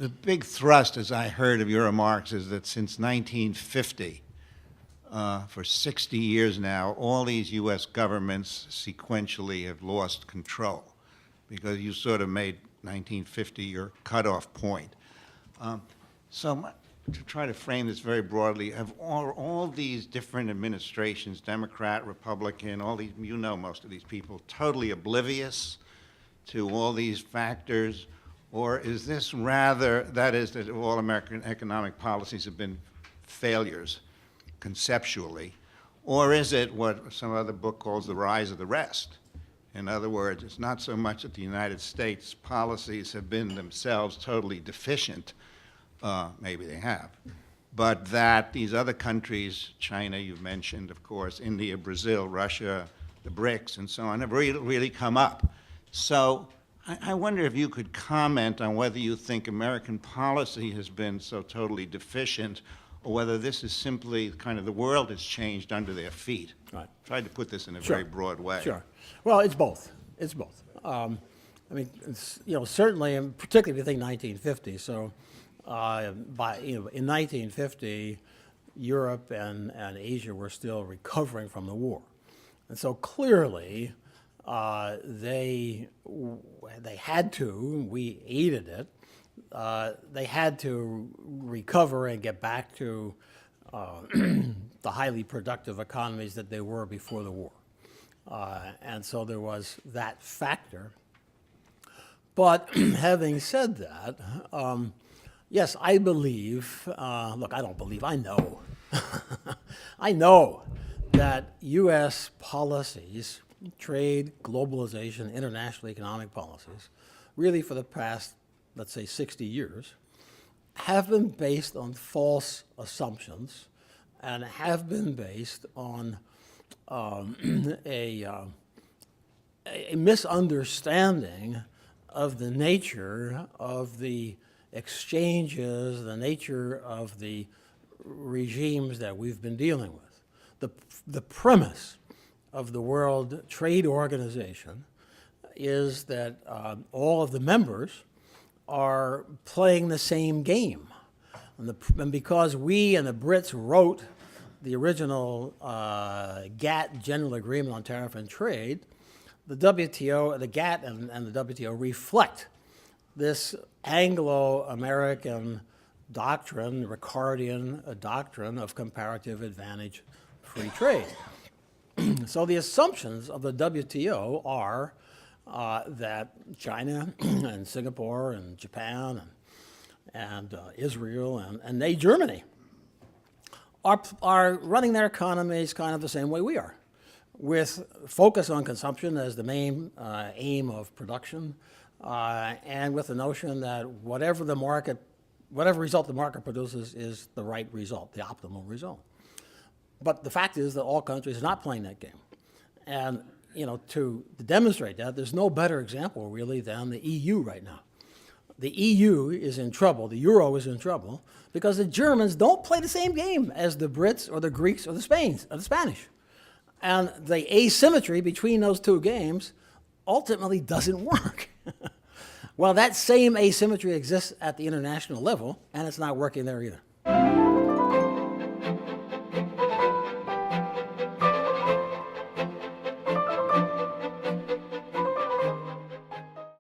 The big thrust, as I heard of your remarks, is that since 1950, for 60 years now, all these U.S. governments sequentially have lost control, because you sort of made 1950 your cutoff point. To try to frame this very broadly, have all these different administrations, Democrat, Republican, all these, you know most of these people, totally oblivious to all these factors? Or is this rather, that is, that all American economic policies have been failures conceptually? Or is it what some other book calls the rise of the rest? In other words, it's not so much that the United States policies have been themselves totally deficient, maybe they have, but that these other countries, China you've mentioned, of course, India, Brazil, Russia, the BRICS, and so on, have really come up. So I wonder if you could comment on whether you think American policy has been so totally deficient, or whether this is simply kind of the world has changed under their feet. Right. Tried to put this in a Sure. very broad way. Sure. Well, it's both. It's both. I mean, it's, certainly, and particularly if you think 1950. So, in 1950, Europe and Asia were still recovering from the war, and so clearly, they had to. We aided it. They had to recover and get back to the highly productive economies that they were before the war. And so there was that factor. But having said that, yes, I believe, look, I don't believe, I know. I know that U.S. policies, trade, globalization, international economic policies, really for the past, let's say, 60 years, have been based on false assumptions and have been based on a misunderstanding of the nature of the exchanges, the nature of the regimes that we've been dealing with. The premise of the World Trade Organization is that all of the members are playing the same game. And because we and the Brits wrote the original GATT General Agreement on Tariff and Trade, the WTO, the GATT and the WTO reflect this Anglo-American doctrine, Ricardian doctrine of comparative advantage free trade. So the assumptions of the WTO are that China and Singapore and Japan and Israel and Germany are running their economies kind of the same way we are, with focus on consumption as the main aim of production, and with the notion that whatever result the market produces is the right result, the optimal result. But the fact is that all countries are not playing that game. And to demonstrate that, there's no better example really than the EU right now. The EU is in trouble, the euro is in trouble, because the Germans don't play the same game as the Brits or the Greeks or the Spanish. And the asymmetry between those two games ultimately doesn't work. Well, that same asymmetry exists at the international level, and it's not working there either.